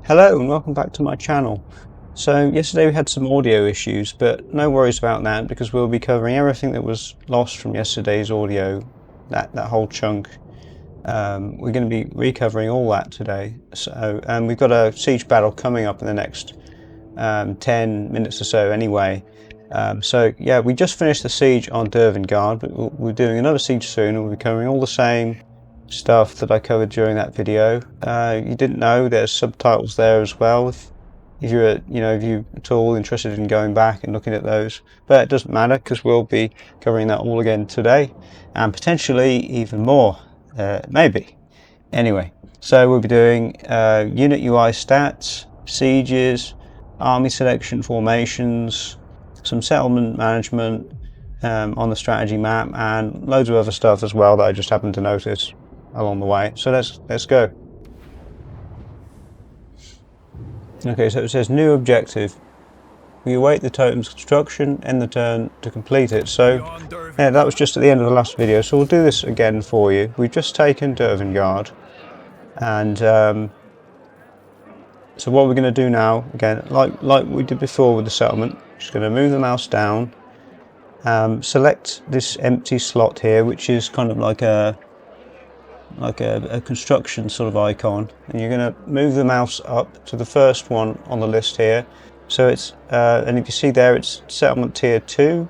Hello and welcome back to my channel. So yesterday we had some audio issues, but no worries about that because we'll be covering everything that was lost from yesterday's audio, that whole chunk. We're going to be recovering all that today. So we've got a siege battle coming up in the next 10 minutes or so anyway. So yeah, we just finished the siege on Dervingard, but we're doing another siege soon and we'll be covering all the same stuff that I covered during that video. You didn't know there's subtitles there as well if you're if you're at all interested in going back and looking at those, but it doesn't matter because we'll be covering that all again today and potentially even more, maybe. Anyway, so we'll be doing unit UI stats, sieges, army selection, formations, some settlement management on the strategy map, and loads of other stuff as well that I just happened to notice along the way. So let's go. Okay, so it says new objective. We await the totem's construction, end the turn to complete it. So yeah, that was just at the end of the last video, so we'll do this again for you. We've just taken Dervingard, and so what we're going to do now, again, like we did before with the settlement, just going to move the mouse down, select this empty slot here, which is kind of like a construction sort of icon, and you're going to move the mouse up to the first one on the list here. So it's and if you see there, it's settlement tier 2,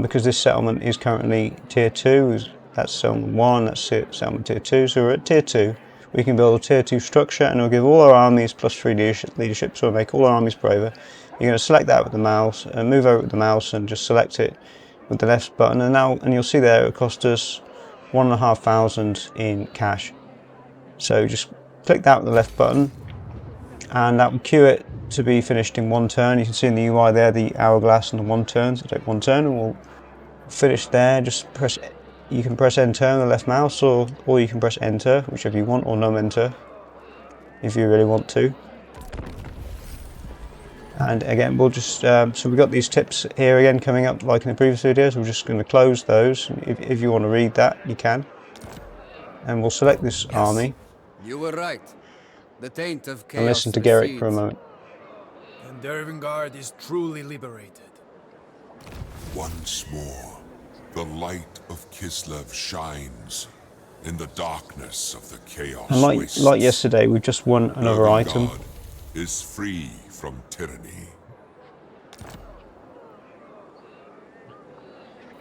because this settlement is currently tier 2. That's settlement 1, that's settlement tier 2. So we're at tier 2. We can build a tier 2 structure, and it'll give all our armies plus 3 leadership, so it'll make all our armies braver. You're going to select that with the mouse, and move over with the mouse, and just select it with the left button. And you'll see there it cost us 1,500 in cash. So just click that with the left button, and that will queue it to be finished in one turn. You can see in the UI there the hourglass and the 1 turn. So take 1 turn, and we'll finish there. Just press. You can press enter on the left mouse, or you can press enter, whichever you want, or num enter if you really want to. And again, we'll just so we've got these tips here again coming up like in the previous videos. We're just going to close those. If you want to read that, you can. And we'll select this army. You were right. The taint of chaos and listen to Garrick for a moment. And Dervingard is truly liberated. Once more, the light of Kislev shines in the darkness of the chaos. And like yesterday, we've just won another item. God is free from tyranny.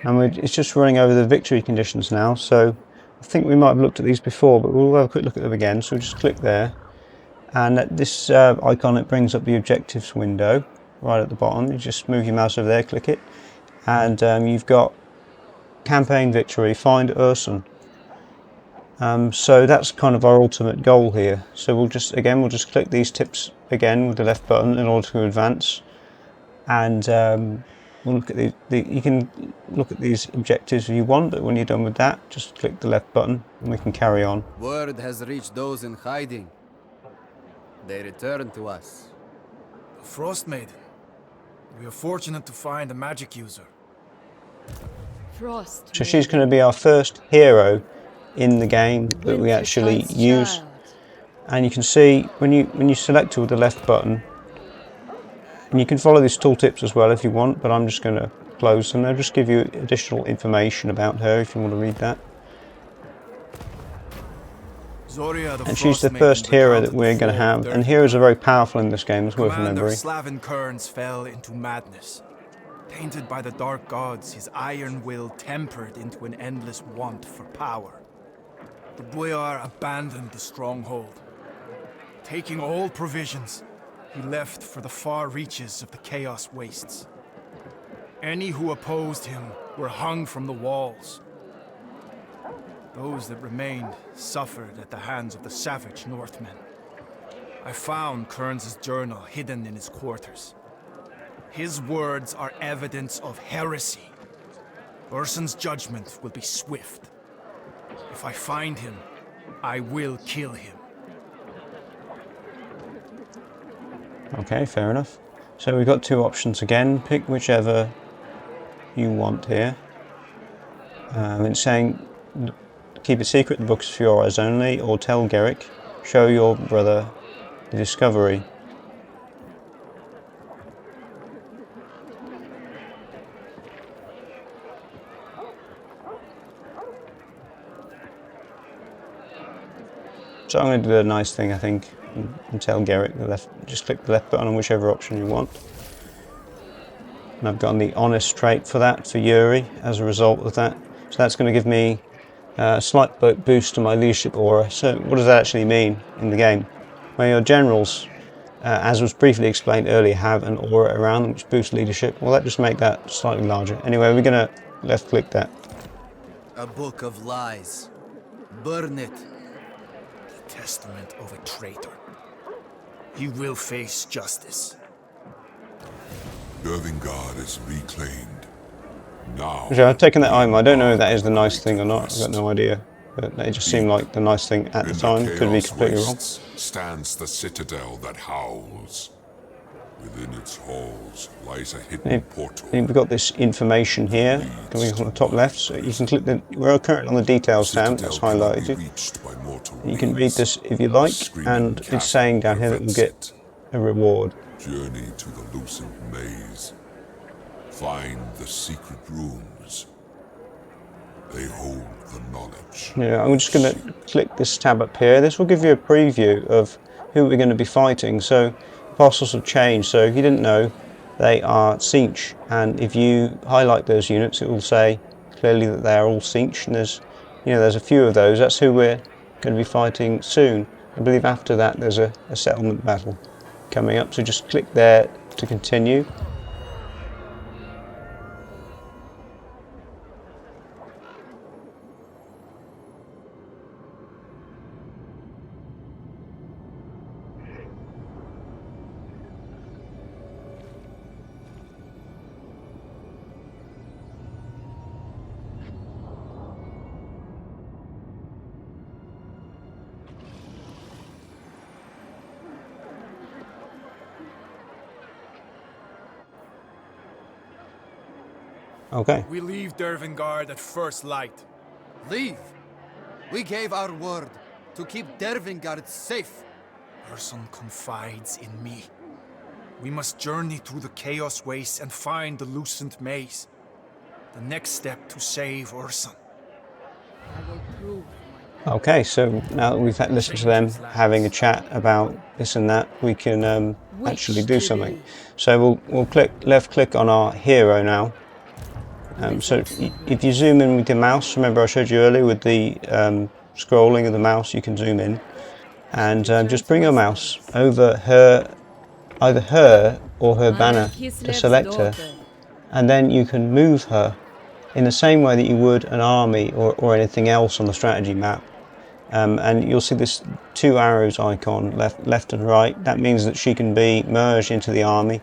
And it's just running over the victory conditions now. So I think we might have looked at these before, but we'll have a quick look at them again. So we'll just click there, and at this icon, it brings up the objectives window right at the bottom. You just move your mouse over there, click it, and you've got campaign victory, find Ursun. So that's kind of our ultimate goal here. So we'll just click these tips again with the left button in order to advance, and we'll look at you can look at these objectives if you want, but when you're done with that, just click the left button and we can carry on. Word has reached those in hiding. They return to us. The Frost Maiden. We are fortunate to find a magic user. Frost. So she's going to be our first hero in the game that we actually use. And you can see when you select her with the left button, and you can follow these tooltips as well if you want, but I'm just going to close them. They'll just give you additional information about her if you want to read that. And she's the first hero that we're going to have, and heroes are very powerful in this game, it's worth remembering. Slavin Kerns fell into madness. Tainted by the dark gods, his iron will tempered into an endless want for power. The boyar abandoned the stronghold. Taking all provisions, he left for the far reaches of the Chaos Wastes. Any who opposed him were hung from the walls. Those that remained suffered at the hands of the savage Northmen. I found Kerns' journal hidden in his quarters. His words are evidence of heresy. Ursun's judgment will be swift. If I find him, I will kill him. Okay, fair enough. So we've got 2 options again. Pick whichever you want here. It's saying keep it secret, the book's for your eyes only, or tell Garrick, show your brother the discovery. So I'm going to do a nice thing, I think, and tell Garrick just click the left button on whichever option you want. And I've gotten the honest trait for that, for Yuri, as a result of that. So that's going to give me a slight boost to my leadership aura. So what does that actually mean in the game? Well, your generals, as was briefly explained earlier, have an aura around them which boosts leadership. Well, that just make that slightly larger. Anyway, we're going to left click that. A book of lies. Burn it. The testament of a traitor. He will face justice. Dervingard is reclaimed. Now, Okay, I've taken that item. I don't know if that is the nice thing or not. I've got no idea. But it just seemed like the nice thing at the time. Could be completely wrong. Stands the citadel that howls. Within its halls lies a hidden And portal. we've got this information here, coming on the top left. So you can click the. We're currently on the details tab. That's highlighted. You can read this if you like, and it's saying down here that we'll get a reward. Journey to the lucent maze. Find the secret rooms. They hold the knowledge. Yeah, I'm just going to click this tab up here. This will give you a preview of who we're going to be fighting. So apostles have changed. So if you didn't know, they are Tzeentch, and if you highlight those units, it will say clearly that they are all Tzeentch. And there's a few of those. That's who we're going to be fighting soon. I believe after that there's a settlement battle coming up. So just click there to continue. Okay. We leave Dervingard at first light. Leave. We gave our word to keep Dervingard safe. Urson confides in me. We must journey through the Chaos Wastes and find the Lucent Maze. The next step to save Urson. Okay, so now that we've listened to them having a chat about this and that, we can actually do something. So we'll left click on our hero now. So if you zoom in with your mouse, remember I showed you earlier with the scrolling of the mouse, you can zoom in, and just bring your mouse over either her or her banner to select her, and then you can move her in the same way that you would an army or anything else on the strategy map. And you'll see this two arrows icon, left and right. That means that she can be merged into the army.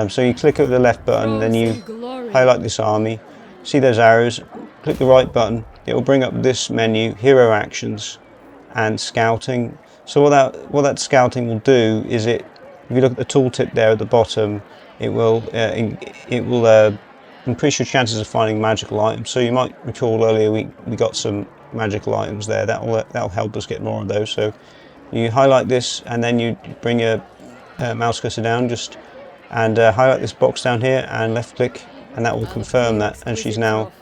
So you click over the left button, then you highlight this army, see those arrows, click the right button, it will bring up this menu, Hero Actions and Scouting. So what that scouting will do is if you look at the tooltip there at the bottom, it will increase your chances of finding magical items. So you might recall earlier we got some magical items there. That'll help us get more of those. So you highlight this and then you bring your mouse cursor down and highlight this box down here and left click, and that will confirm that, and she's now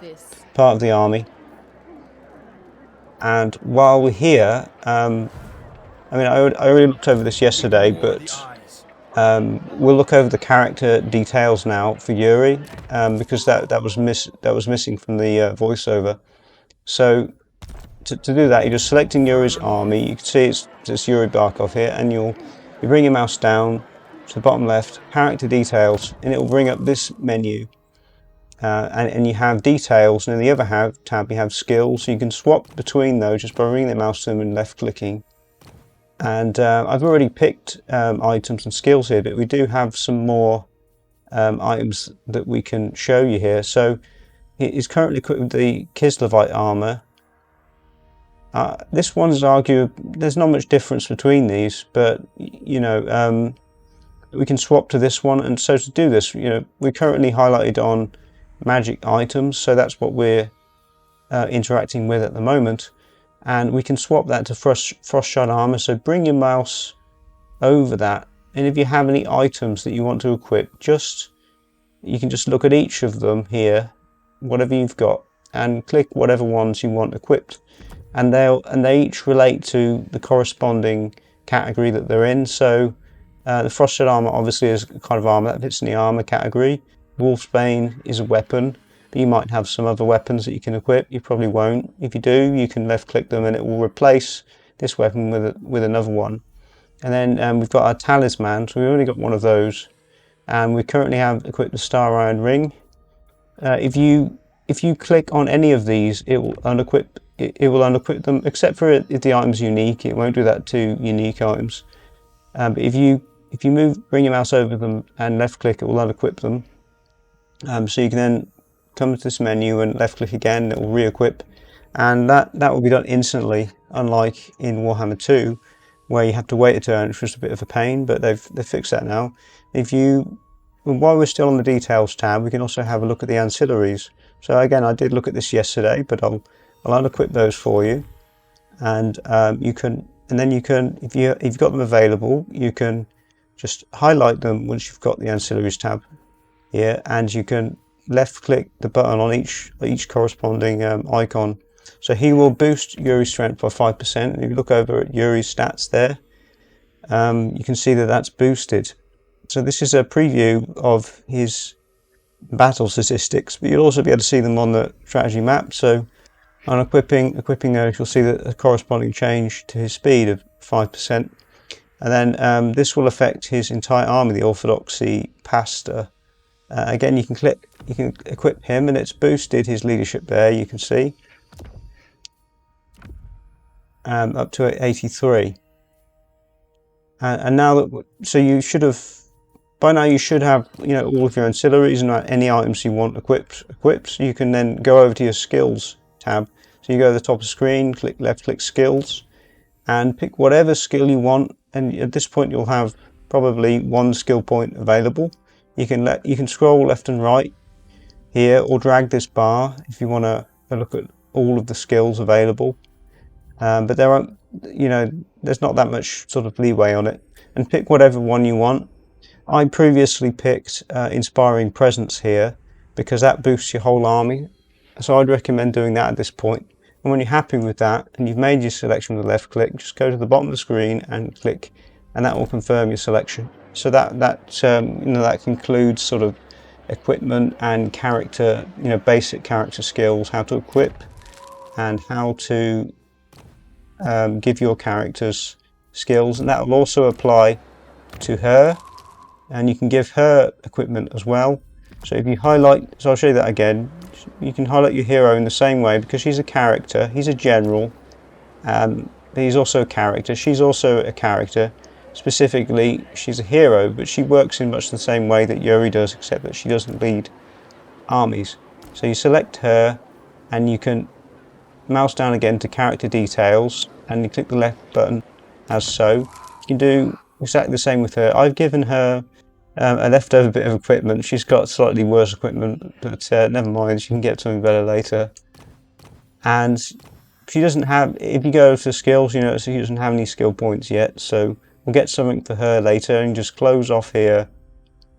part of the army. And while we're here, I already looked over this yesterday, but we'll look over the character details now for Yuri, because that was missing from the voiceover. So to do that, you're just selecting Yuri's army. You can see it's Yuri Barkov here, and you bring your mouse down to the bottom left, character details, and it will bring up this menu. And you have details, and in the other tab you have skills, so you can swap between those just by bringing the mouse to them and left clicking. And I've already picked items and skills here, but we do have some more items that we can show you here. So he's currently equipped with the Kislevite armor. This one's arguably, there's not much difference between these, but we can swap to this one. And so to do this, we're currently highlighted on magic items, so that's what we're interacting with at the moment, and we can swap that to frost shard armor. So bring your mouse over that, and if you have any items that you want to equip, you can just look at each of them here, whatever you've got, and click whatever ones you want equipped, and they each relate to the corresponding category that they're in. So the frosted armor obviously is kind of armor that fits in the armor category. Wolfsbane is a weapon, but you might have some other weapons that you can equip. You probably won't. If you do, you can left click them and it will replace this weapon with another one. And then we've got our talisman, so we've only got one of those, and we currently have equipped the Star Iron Ring. If you click on any of these, it will unequip them, except for if the item's unique. It won't do that to unique items. But if you bring your mouse over them and left click, it will unequip them. So you can then come to this menu and left click again, it will re-equip, and that will be done instantly, unlike in Warhammer 2 where you have to wait a turn, which was a bit of a pain, but they've fixed that now. While we're still on the details tab, we can also have a look at the ancillaries. So again, I did look at this yesterday, but I'll unequip those for you, and then you can, if you've got them available, you can just highlight them once you've got the ancillaries tab here, and you can left click the button on each corresponding icon. So he will boost Yuri's strength by 5%. And if you look over at Yuri's stats there, you can see that that's boosted. So this is a preview of his battle statistics, but you'll also be able to see them on the strategy map. So on equipping those, you'll see that a corresponding change to his speed of 5%. And then this will affect his entire army, the Orthodoxy Pastor. Again, you can equip him, and it's boosted his leadership there, you can see, up to 83. And now that, so you should have, by now you should have, all of your ancillaries and any items you want equipped. You can then go over to your skills tab. So you go to the top of the screen, left click skills, and pick whatever skill you want. And at this point, you'll have probably one skill point available. You can scroll left and right here, or drag this bar if you want to look at all of the skills available. But there's not that much sort of leeway on it. And pick whatever one you want. I previously picked Inspiring Presence here because that boosts your whole army. So I'd recommend doing that at this point. And when you're happy with that and you've made your selection with a left click, just go to the bottom of the screen and click, and that will confirm your selection. So that concludes sort of equipment and character, basic character skills, how to equip and how to give your characters skills, and that will also apply to her, and you can give her equipment as well. So if you highlight, so I'll show you that again, you can highlight your hero in the same way because she's a character, he's a general, but he's also a character, she's also a character. Specifically, she's a hero, but she works in much the same way that Yuri does, except that she doesn't lead armies. So you select her, and you can mouse down again to character details, and you click the left button as so. You can do exactly the same with her. I've given her a leftover bit of equipment. She's got slightly worse equipment, but never mind, she can get something better later. And she doesn't have, if you go to skills, you notice she doesn't have any skill points yet, so we'll get something for her later, and just close off here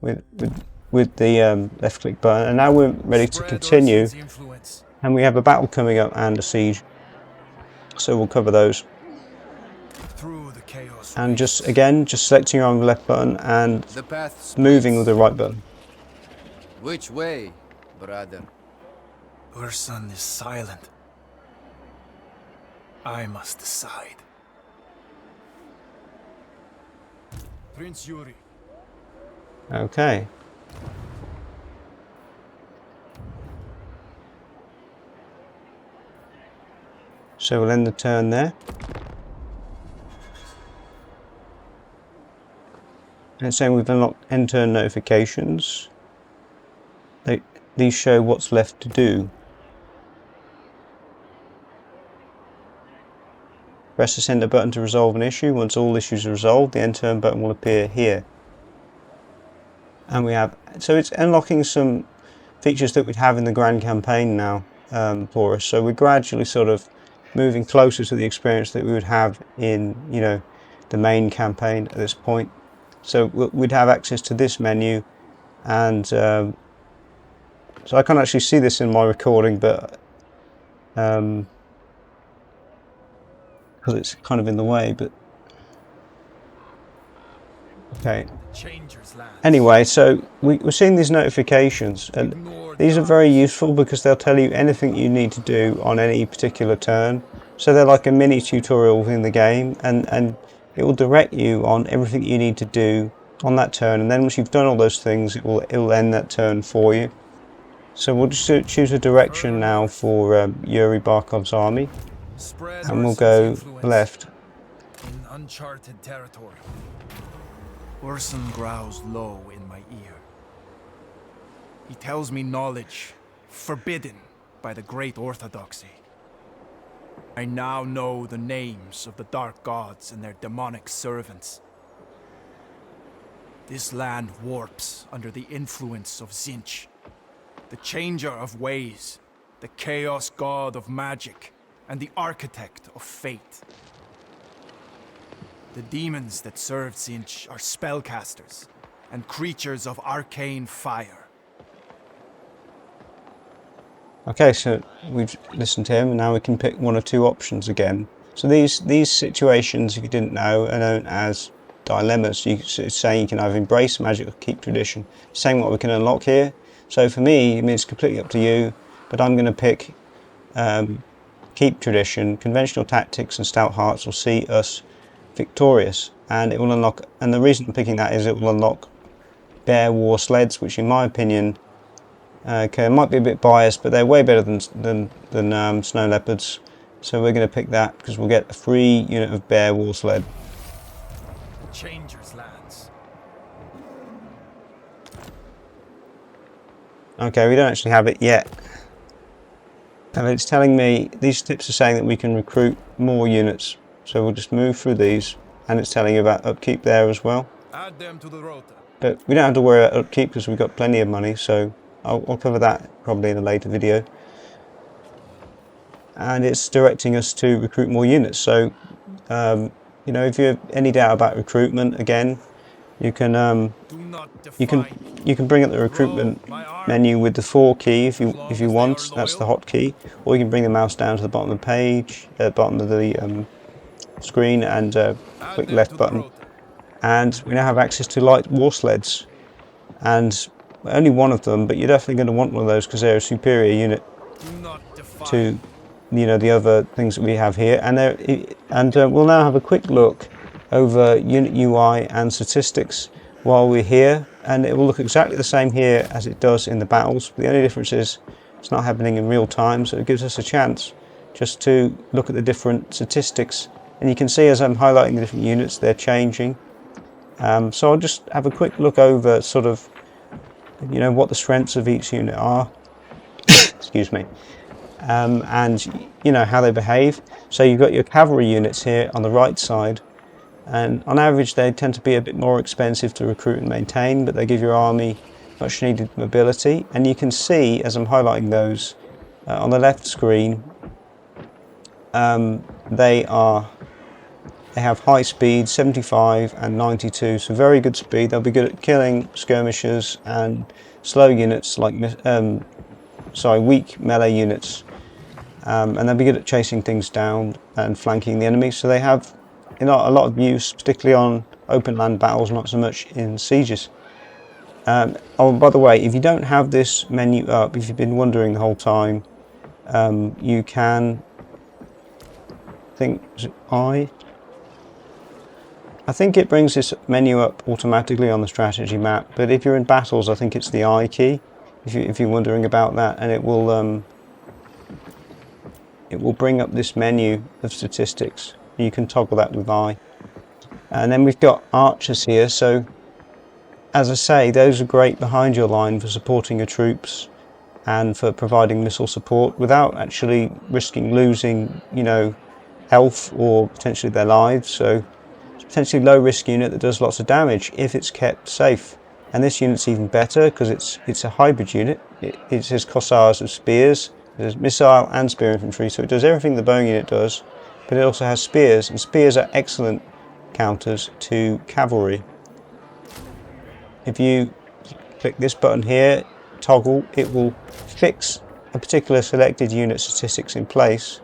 with the left click button. And now we're ready to continue, and we have a battle coming up and a siege, so we'll cover those. And just selecting on the left button and moving with the right button. Which way, brother? Your son is silent. I must decide. Prince Yuri. Okay. So we'll end the turn there. And it's saying we've unlocked end turn notifications. These show what's left to do. Press the center button to resolve an issue. Once all issues are resolved, the end turn button will appear here. And so it's unlocking some features that we'd have in the grand campaign now for us. So we're gradually sort of moving closer to the experience that we would have in, the main campaign at this point. So we'd have access to this menu, and so I can't actually see this in my recording, but because it's kind of in the way, but okay. Anyway, so we're seeing these notifications, and these are very useful because they'll tell you anything you need to do on any particular turn. So they're like a mini tutorial within the game, and it will direct you on everything you need to do on that turn. And then once you've done all those things, it will end that turn for you. So we'll just choose a direction now for Yuri Barkov's army, and we'll go left. In uncharted territory. Orson growls low in my ear. He tells me knowledge forbidden by the great orthodoxy. I now know the names of the dark gods and their demonic servants. This land warps under the influence of Tzeentch, the changer of ways, the chaos god of magic, and the architect of fate. The demons that serve Tzeentch are spellcasters and creatures of arcane fire. Okay, so we've listened to him, and now we can pick one or two options again. So these situations, if you didn't know, are known as dilemmas. It's saying you can either embrace magic or keep tradition. It's saying what we can unlock here. So for me, I mean, it's completely up to you, but I'm going to pick keep tradition. Conventional tactics and stout hearts will see us victorious, and it will unlock, and the reason I'm picking that is it will unlock bear war sleds, which in my opinion, okay, might be a bit biased, but they're way better than snow leopards. So we're going to pick that because we'll get a free unit of bear war sled. Changer's lands. Okay, we don't actually have it yet. And it's telling me, these tips are saying that we can recruit more units. So we'll just move through these, and it's telling you about upkeep there as well. Add them to the rota. But we don't have to worry about upkeep because we've got plenty of money, so I'll cover that probably in a later video. And it's directing us to recruit more units. So, you know, if you have any doubt about recruitment, again, you can bring up the recruitment menu with the 4 key if you want. That's the hotkey, or you can bring the mouse down to the bottom of the page, bottom of the screen, and click left button. And we now have access to light war sleds, and only one of them, but you're definitely going to want one of those because they're a superior unit to, you know, the other things that we have here. And we'll now have a quick look over unit UI and statistics while we're here, and it will look exactly the same here as it does in the battles. The only difference is it's not happening in real time, so it gives us a chance just to look at the different statistics. And you can see as I'm highlighting the different units, they're changing. So I'll just have a quick look over sort of, you know, what the strengths of each unit are. Excuse me. And, you know, how they behave. So you've got your cavalry units here on the right side. And on average, they tend to be a bit more expensive to recruit and maintain, but they give your army much needed mobility. And you can see, as I'm highlighting those, on the left screen, they have high speed, 75 and 92, so very good speed. They'll be good at killing skirmishers and slow units like, weak melee units. And they'll be good at chasing things down and flanking the enemy. So they have, you know, a lot of use, particularly on open land battles, not so much in sieges. Oh, by the way, if you don't have this menu up, if you've been wondering the whole time, you can, I think it brings this menu up automatically on the strategy map, but if you're in battles, I think it's the I key, if you're wondering about that, and it will bring up this menu of statistics. You can toggle that with I. And then we've got archers here, so as I say, those are great behind your line for supporting your troops and for providing missile support without actually risking losing, you know, health or potentially their lives. So it's a potentially low risk unit that does lots of damage if it's kept safe. And this unit's even better because it's a hybrid unit. It says Cossars of spears. There's missile and spear infantry, so it does everything the bowing unit does, but it also has spears, and spears are excellent counters to cavalry. If you click this button here, toggle, it will fix a particular selected unit statistics in place.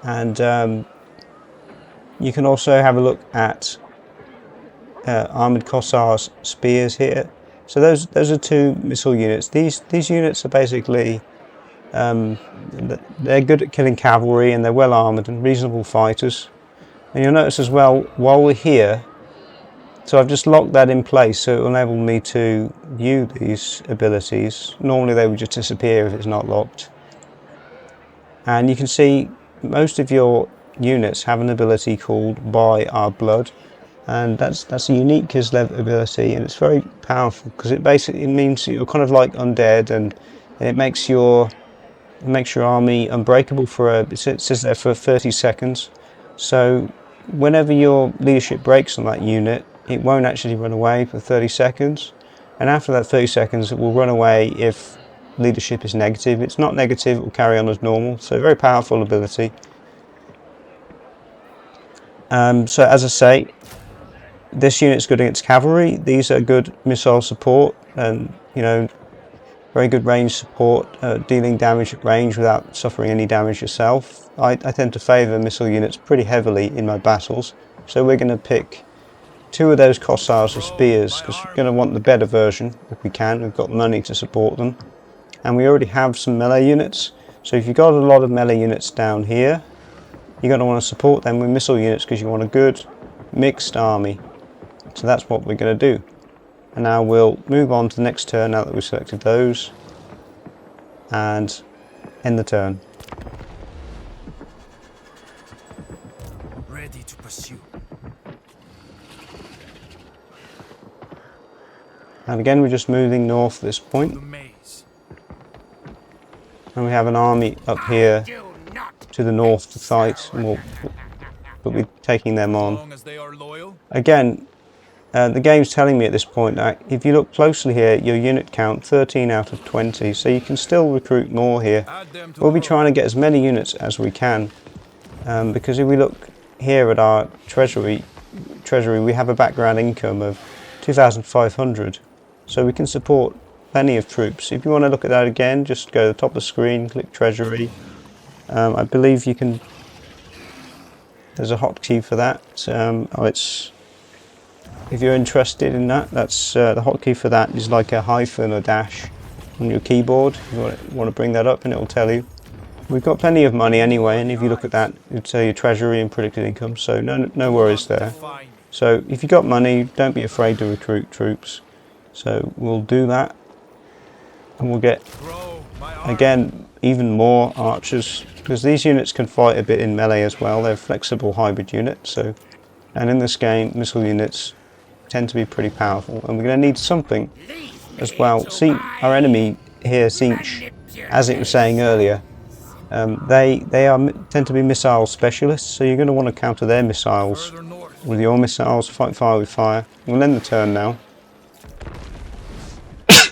And you can also have a look at armoured Cossars spears here. So those are 2 missile units. These units are basically they're good at killing cavalry, and they're well armoured and reasonable fighters. And you'll notice as well, while we're here, so I've just locked that in place so it will enable me to view these abilities. Normally they would just disappear if it's not locked. And you can see most of your units have an ability called By Our Blood, and that's a unique Kislev ability, and it's very powerful because it basically means you're kind of like undead, and it makes your army unbreakable for it says there for 30 seconds. So whenever your leadership breaks on that unit, it won't actually run away for 30 seconds, and after that 30 seconds it will run away if leadership is negative. It's not negative, it will carry on as normal. So very powerful ability. So as I say, this unit's good against cavalry. These are good missile support, and very good range support, dealing damage at range without suffering any damage yourself. I tend to favour missile units pretty heavily in my battles, so we're going to pick 2 of those Cossars or spears because we're going to want the better version if we can. We've got money to support them, and we already have some melee units. So if you've got a lot of melee units down here, you're going to want to support them with missile units because you want a good mixed army. So that's what we're going to do. And now we'll move on to the next turn now that we've selected those, and end the turn. Ready to pursue. And again, we're just moving north at this point. The maze. And we have an army up here to the north to fight, and we'll be taking them As on. long as they are loyal. Again, the game's telling me at this point that if you look closely here, your unit count 13 out of 20, so you can still recruit more here. Add them to We'll be the trying to get as many units as we can, because if we look here at our treasury, we have a background income of 2,500, so we can support plenty of troops. If you want to look at that again, just go to the top of the screen, click treasury. I believe you can. There's a hotkey for that. If you're interested in that, that's the hotkey for that is like a hyphen or dash on your keyboard. If you want to bring that up, and it will tell you. We've got plenty of money anyway, and if you look at that, it'll tell you treasury and predicted income, so no worries there. So if you've got money, don't be afraid to recruit troops. So we'll do that, and we'll get, again, even more archers, because these units can fight a bit in melee as well. They're flexible hybrid units, and in this game, missile units tend to be pretty powerful, and we're going to need something as well. See, our enemy here, Sinch, as it was saying earlier, they tend to be missile specialists, so you're going to want to counter their missiles with your missiles. Fight fire with fire. We'll end the turn now.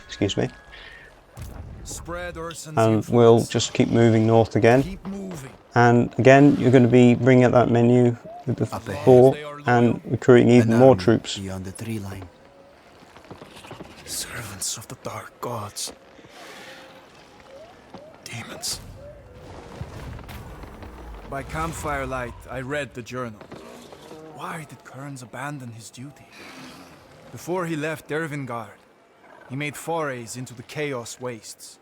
Excuse me. And we'll just keep moving north again. And again, you're going to be bringing up that menu with the 4 and recruiting even more troops. Beyond the tree line. Servants of the dark gods. Demons. By campfire light, I read the journal. Why did Kearns abandon his duty? Before he left Dervingard, he made forays into the Chaos Wastes.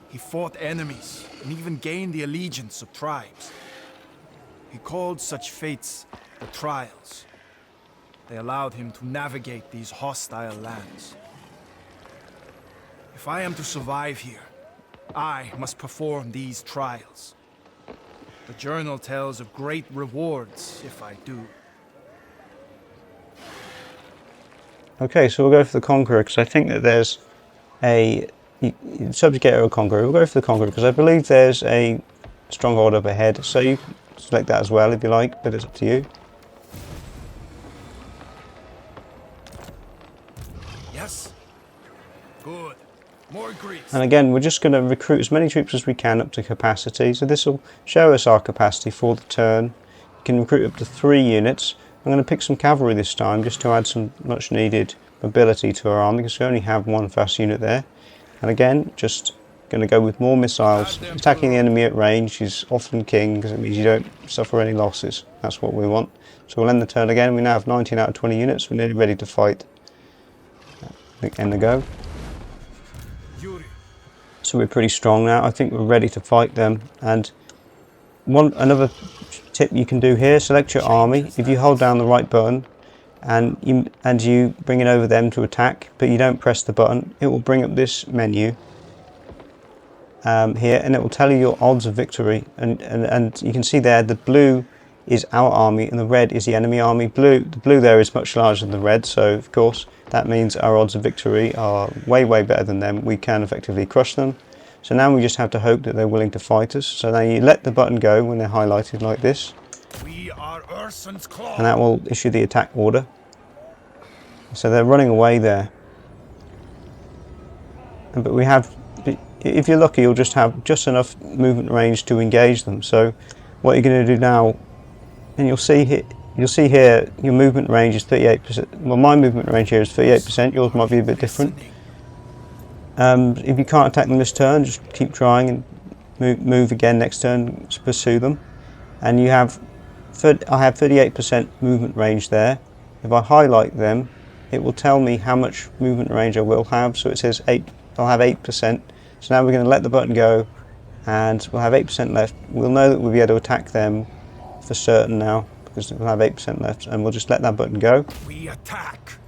He fought enemies and even gained the allegiance of tribes. He called such fates the Trials. They allowed him to navigate these hostile lands. If I am to survive here, I must perform these trials. The journal tells of great rewards if I do. Okay, so we'll go for the Conqueror, because I think that there's a Subjugator or Conqueror. We'll go for the Conqueror because I believe there's a stronghold up ahead, so you can select that as well if you like, but it's up to you. Yes? Good. More grease. And again, we're just going to recruit as many troops as we can up to capacity. So this will show us our capacity for the turn. You can recruit up to 3 units. I'm going to pick some cavalry this time just to add some much needed mobility to our army because we only have 1 fast unit there. And again, just going to go with more missiles. Attacking the enemy at range is often king because it means you don't suffer any losses. That's what we want. So we'll end the turn again. We now have 19 out of 20 units. We're nearly ready to fight. End the go. So we're pretty strong now. I think we're ready to fight them. And another tip you can do here: select your army. If you hold down the right button and you bring it over them to attack, but you don't press the button, it will bring up this menu here, and it will tell you your odds of victory. And you can see there the blue is our army and the red is the enemy army. The blue there is much larger than the red, so of course that means our odds of victory are way better than them. We can effectively crush them. So now we just have to hope that they're willing to fight us. So now you let the button go when they're highlighted like this, and that will issue the attack order. So they're running away there, but we have, if you're lucky, you'll just have just enough movement range to engage them. So what you're going to do now, and you'll see here your movement range is 38%. Well, my movement range here is 38%. Yours might be a bit different. If you can't attack them this turn, just keep trying and move again next turn to pursue them. And I have 38% movement range there. If I highlight them, it will tell me how much movement range I will have. So it says 8. I'll have 8%. So now we're going to let the button go, and we'll have 8% left. We'll know that we'll be able to attack them for certain now because we'll have 8% left, and we'll just let that button go. We attack.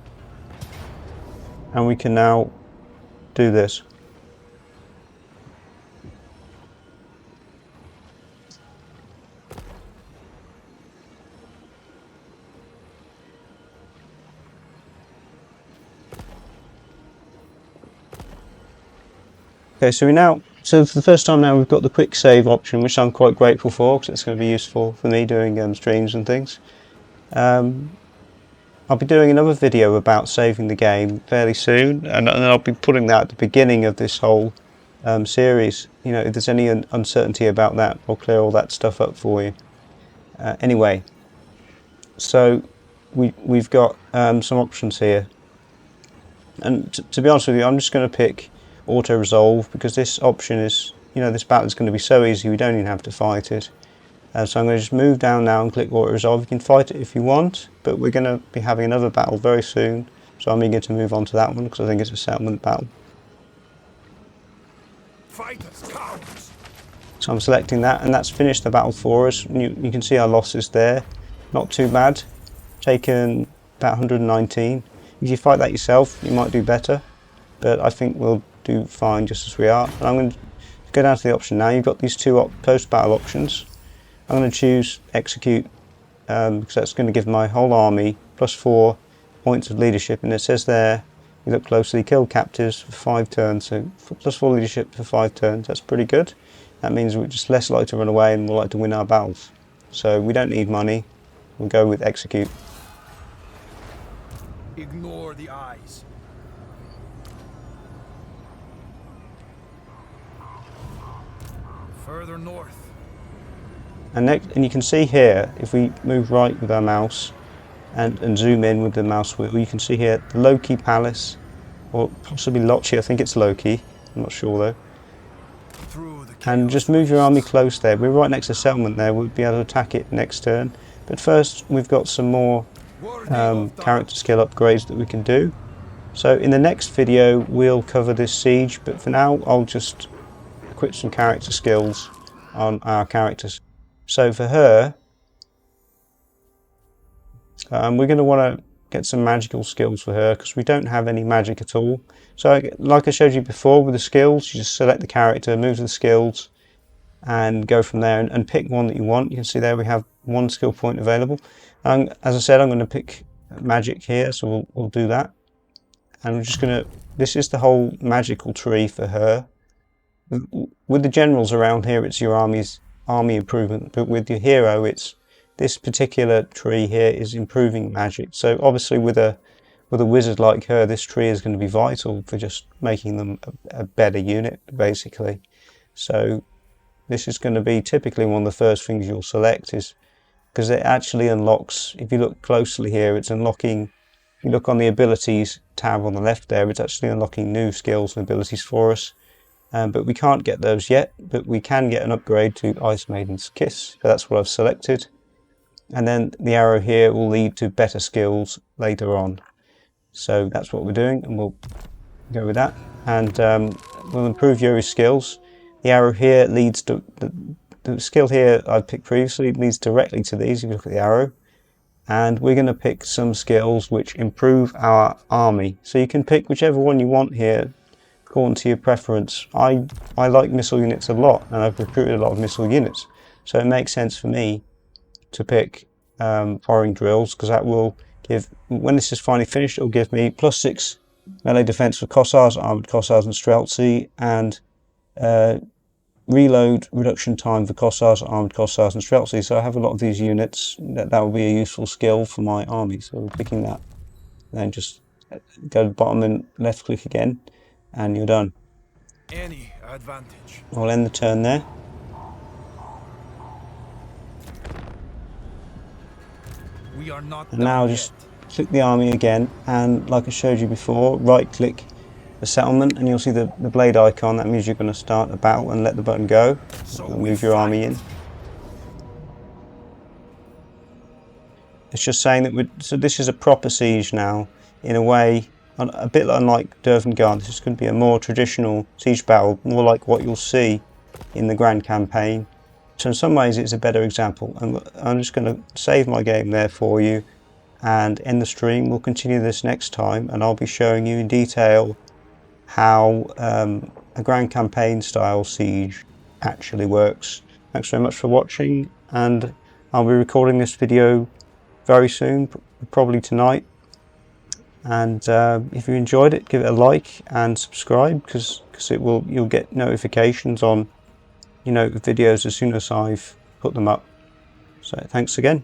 And we can now do this. Okay, so for the first time now we've got the quick save option, which I'm quite grateful for because it's going to be useful for me doing streams and things. I'll be doing another video about saving the game fairly soon, and I'll be putting that at the beginning of this whole series. You know, if there's any uncertainty about that, I'll clear all that stuff up for you. Anyway, so we've got some options here, and to be honest with you, I'm just going to pick auto resolve because this option is, this battle is going to be so easy we don't even have to fight it. So I'm going to just move down now and click auto resolve. You can fight it if you want, but we're going to be having another battle very soon, so I'm eager to move on to that one because I think it's a settlement battle. So I'm selecting that, and that's finished the battle for us. You can see our losses there, not too bad, taken about 119. If you fight that yourself you might do better, but I think we'll do fine just as we are. And I'm going to go down to the option now. You've got these two post-battle options. I'm going to choose execute because that's going to give my whole army +4 points of leadership, and it says there, you look closely, kill captives for 5 turns, so +4 leadership for 5 turns. That's pretty good. That means we're just less likely to run away and more likely to win our battles. So we don't need money, we'll go with execute. Ignore the eyes. Further north. And you can see here, if we move right with our mouse and zoom in with the mouse wheel, you can see here the Loki Palace, or possibly Lochi, I think it's Loki, I'm not sure though. And just move your army close there. We're right next to settlement there, we'll be able to attack it next turn. But first we've got some more character skill upgrades that we can do. So in the next video we'll cover this siege, but for now I'll just equip some character skills on our characters. So for her, we're going to want to get some magical skills for her because we don't have any magic at all. So like I showed you before with the skills, you just select the character, move to the skills and go from there and pick one that you want. You can see there we have 1 skill point available. As I said, I'm going to pick magic here, so we'll do that. And we're just going to, this is the whole magical tree for her. With the generals around here, it's your army improvement, but with your hero, it's this particular tree here is improving magic. So obviously with a with a wizard like her, this tree is going to be vital for just making them a better unit, basically. So this is going to be typically one of the first things you'll select, is because it actually unlocks, if you look closely here, it's unlocking, if you look on the abilities tab on the left there, it's actually unlocking new skills and abilities for us. But we can't get those yet, but we can get an upgrade to Ice Maiden's Kiss. So that's what I've selected. And then the arrow here will lead to better skills later on. So that's what we're doing, and we'll go with that. And we'll improve Yuri's skills. The arrow here leads to, the skill here I've picked previously leads directly to these, if you look at the arrow. And we're going to pick some skills which improve our army. So you can pick whichever one you want here, according to your preference. I like missile units a lot, and I've recruited a lot of missile units. So it makes sense for me to pick firing drills, because that will give, when this is finally finished, it will give me +6 melee defense for Kossars, armored Kossars and Streltsy, and reload reduction time for Kossars, armored Kossars and Streltsy. So I have a lot of these units. That will be a useful skill for my army. So we're picking that. Then just go to the bottom and left click again, and you're done. Any advantage. I'll end the turn there. We are not And now just click the army again, and like I showed you before, right click the settlement and you'll see the blade icon. That means you're going to start a battle, and let the button go. So Move your army in. It's just saying that so this is a proper siege now, in a way, a bit unlike Dervengard. This is going to be a more traditional siege battle, more like what you'll see in the Grand Campaign. So in some ways it's a better example, and I'm just going to save my game there for you and end the stream. We'll continue this next time, and I'll be showing you in detail how a Grand Campaign style siege actually works. Thanks very much for watching, and I'll be recording this video very soon, probably tonight. And if you enjoyed it, give it a like and subscribe, because you'll get notifications on videos as soon as I've put them up. So thanks again.